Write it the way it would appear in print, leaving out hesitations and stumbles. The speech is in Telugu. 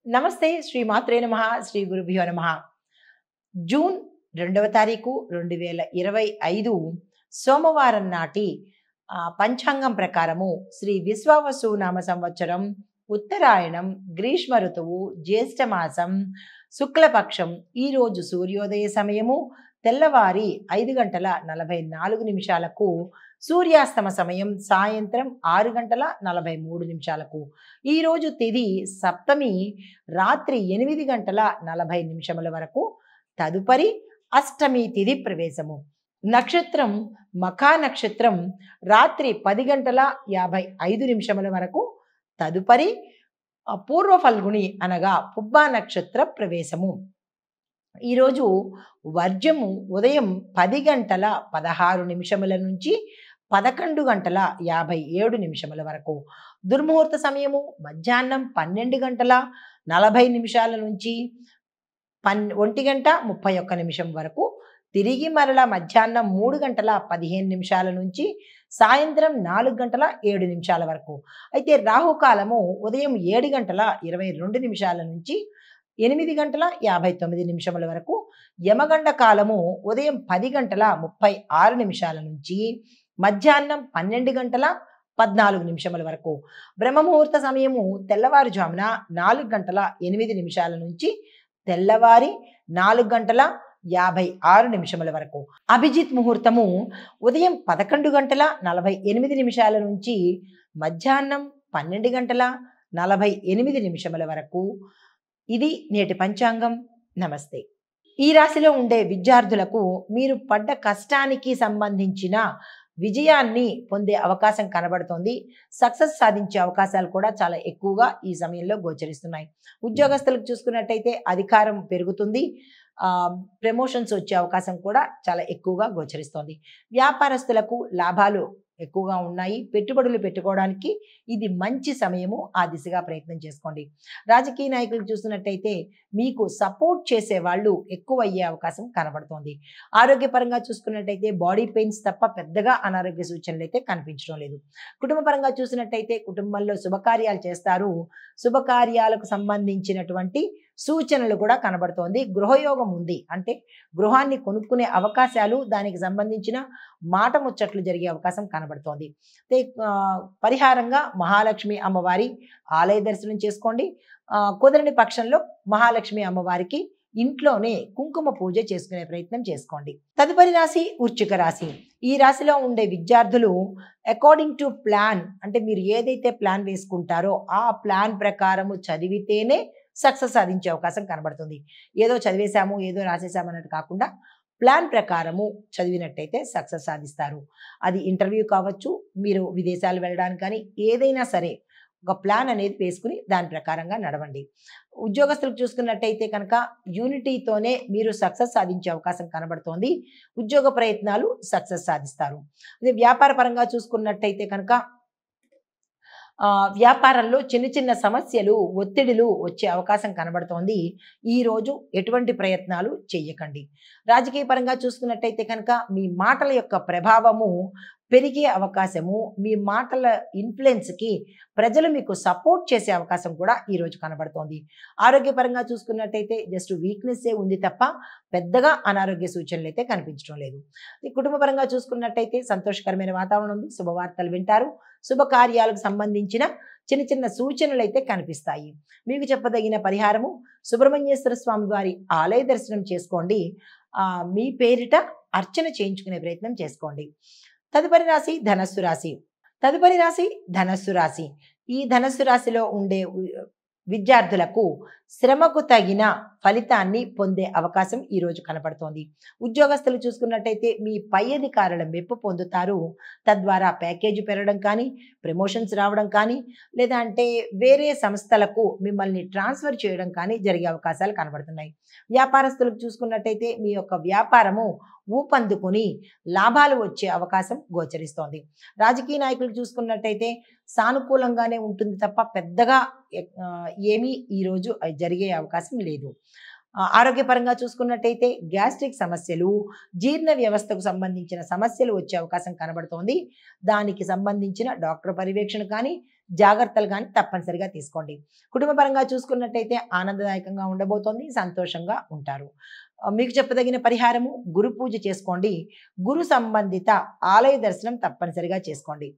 నమస్తే శ్రీ మాత్రే నమః శ్రీ గురుభ్యో నమః. జూన్ 2వ తారీఖు 2025 సోమవారం నాటి పంచాంగం ప్రకారము శ్రీ విశ్వావసు నామ సంవత్సరం ఉత్తరాయణం గ్రీష్మ ఋతువు జ్యేష్ఠ మాసం శుక్లపక్షం. ఈరోజు సూర్యోదయ సమయము తెల్లవారి 5:44 సూర్యాస్తమ సమయం సాయంత్రం 6:43. ఈరోజు తిథి సప్తమి రాత్రి 8:40 వరకు. తదుపరి అష్టమి తిథి ప్రవేశము. నక్షత్రం మఖా నక్షత్రం రాత్రి 10:55 వరకు. తదుపరి పూర్వ ఫల్గుణి అనగా పుబ్బా నక్షత్ర ప్రవేశము. ఈరోజు వర్జము ఉదయం 10:16 నుంచి 11:57 వరకు. దుర్ముహూర్త సమయము మధ్యాహ్నం 12:40 నుంచి 1:31 వరకు. తిరిగి మరల మధ్యాహ్నం 3:15 నుంచి సాయంత్రం 4:07 వరకు. అయితే రాహుకాలము ఉదయం 7:22 నుంచి 8:59 వరకు. యమగండ కాలము ఉదయం 10:36 నుంచి మధ్యాహ్నం 12:14 వరకు. బ్రహ్మముహూర్త సమయము తెల్లవారుజామున 4:08 నుంచి తెల్లవారి 4:56 వరకు. అభిజిత్ ముహూర్తము ఉదయం 11:48 నుంచి మధ్యాహ్నం 12:48 వరకు. ఇది నేటి పంచాంగం. నమస్తే. ఈ రాశిలో ఉండే విద్యార్థులకు మీరు పడ్డ కష్టానికి సంబంధించిన విజయాన్ని పొందే అవకాశం కనబడుతోంది. సక్సెస్ సాధించే అవకాశాలు కూడా చాలా ఎక్కువగా ఈ సమయంలో గోచరిస్తున్నాయి. ఉద్యోగస్తులకు చూసుకున్నట్టయితే అధికారం పెరుగుతుంది. ప్రమోషన్స్ వచ్చే అవకాశం కూడా చాలా ఎక్కువగా గోచరిస్తోంది. వ్యాపారస్తులకు లాభాలు ఎక్కువగా ఉన్నాయి. పెట్టుబడులు పెట్టుకోవడానికి ఇది మంచి సమయము. ఆ దిశగా ప్రయత్నం చేసుకోండి. రాజకీయ నాయకులు చూసినట్టయితే మీకు సపోర్ట్ చేసే వాళ్ళు ఎక్కువ అయ్యే అవకాశం కనబడుతోంది. ఆరోగ్యపరంగా చూసుకున్నట్టయితే బాడీ పెయిన్స్ తప్ప పెద్దగా అనారోగ్య సూచనలు అయితే కనిపించడం లేదు. కుటుంబ పరంగా చూసినట్టయితే కుటుంబంలో శుభకార్యాలు చేస్తారు. శుభకార్యాలకు సంబంధించినటువంటి సూచనలు కూడా కనబడుతోంది. గృహయోగం ఉంది, అంటే గృహాన్ని కొనుక్కునే అవకాశాలు, దానికి సంబంధించిన మాట ముచ్చట్లు జరిగే అవకాశం కనబడుతోంది. పరిహారంగా మహాలక్ష్మి అమ్మవారి ఆలయ దర్శనం చేసుకోండి. కుదరని పక్షంలో మహాలక్ష్మి అమ్మవారికి ఇంట్లోనే కుంకుమ పూజ చేసుకునే ప్రయత్నం చేసుకోండి. తదుపరి రాశి వృశ్చిక రాశి. ఈ రాశిలో ఉండే విద్యార్థులు అకార్డింగ్ టు ప్లాన్, అంటే మీరు ఏదైతే ప్లాన్ వేసుకుంటారో ఆ ప్లాన్ ప్రకారము చదివితేనే సక్సెస్ సాధించే అవకాశం కనబడుతుంది. ఏదో చదివేశాము ఏదో రాసేసాము అన్నట్టు కాకుండా ప్లాన్ ప్రకారము చదివినట్టయితే సక్సెస్ సాధిస్తారు. అది ఇంటర్వ్యూ కావచ్చు, మీరు విదేశాలు వెళ్ళడానికి కానీ, ఏదైనా సరే ఒక ప్లాన్ అనేది వేసుకుని దాని ప్రకారంగా నడవండి. ఉద్యోగస్తులకు చూసుకున్నట్టయితే కనుక యూనిటీతోనే మీరు సక్సెస్ సాధించే అవకాశం కనబడుతోంది. ఉద్యోగ ప్రయత్నాలు సక్సెస్ సాధిస్తారు. అదే వ్యాపార పరంగా చూసుకున్నట్టయితే కనుక వ్యాపారంలో చిన్న చిన్న సమస్యలు, ఒత్తిడులు వచ్చే అవకాశం కనబడుతోంది. ఈరోజు ఎటువంటి ప్రయత్నాలు చెయ్యకండి. రాజకీయ పరంగా చూసుకున్నట్టయితే కనుక మీ మాటల యొక్క ప్రభావము పెరిగే అవకాశము, మీ మాటల ఇన్ఫ్లుయెన్స్కి ప్రజలు మీకు సపోర్ట్ చేసే అవకాశం కూడా ఈరోజు కనబడుతోంది. ఆరోగ్యపరంగా చూసుకున్నట్టయితే జస్ట్ వీక్నెస్సే ఉంది తప్ప పెద్దగా అనారోగ్య సూచనలు అయితే కనిపించడం లేదు. కుటుంబ పరంగా చూసుకున్నట్టయితే సంతోషకరమైన వాతావరణం ఉంది. శుభవార్తలు వింటారు. శుభకార్యాలకు సంబంధించిన చిన్న చిన్న సూచనలు అయితే కనిపిస్తాయి. మీకు చెప్పదగిన పరిహారము సుబ్రహ్మణ్యేశ్వర స్వామి వారి ఆలయ దర్శనం చేసుకోండి. మీ పేరిట అర్చన చేయించుకునే ప్రయత్నం చేసుకోండి. తదుపరి రాశి ధనస్సు రాశి. ఈ ధనస్సు రాశిలో ఉండే విద్యార్థులకు శ్రమకు తగిన ఫలితాన్ని పొందే అవకాశం ఈరోజు కనపడుతోంది. ఉద్యోగస్తులు చూసుకున్నట్టయితే మీ పై అధికారుల మెప్పు పొందుతారు. తద్వారా ప్యాకేజీ పెరగడం కానీ, ప్రమోషన్స్ రావడం కానీ, లేదా అంటే వేరే సంస్థలకు మిమ్మల్ని ట్రాన్స్ఫర్ చేయడం కానీ జరిగే అవకాశాలు కనబడుతున్నాయి. వ్యాపారస్తులకు చూసుకున్నట్టయితే మీ యొక్క వ్యాపారము ఊపందుకుని లాభాలు వచ్చే అవకాశం గోచరిస్తోంది. రాజకీయ నాయకులు చూసుకున్నట్టయితే సానుకూలంగానే ఉంటుంది తప్ప పెద్దగా ఏమీ ఈరోజు జరిగే అవకాశం లేదు. ఆరోగ్యపరంగా చూసుకున్నట్టయితే గ్యాస్ట్రిక్ సమస్యలు, జీర్ణ వ్యవస్థకు సంబంధించిన సమస్యలు వచ్చే అవకాశం కనబడుతోంది. దానికి సంబంధించిన డాక్టర్ పర్యవేక్షణ కానీ, జాగ్రత్తలు కానీ తప్పనిసరిగా తీసుకోండి. కుటుంబ పరంగా చూసుకున్నట్టయితే ఆనందదాయకంగా ఉండబోతోంది, సంతోషంగా ఉంటారు. మీకు చెప్పదగిన పరిహారము గురు పూజ చేసుకోండి. గురు సంబంధిత ఆలయ దర్శనం తప్పనిసరిగా చేసుకోండి.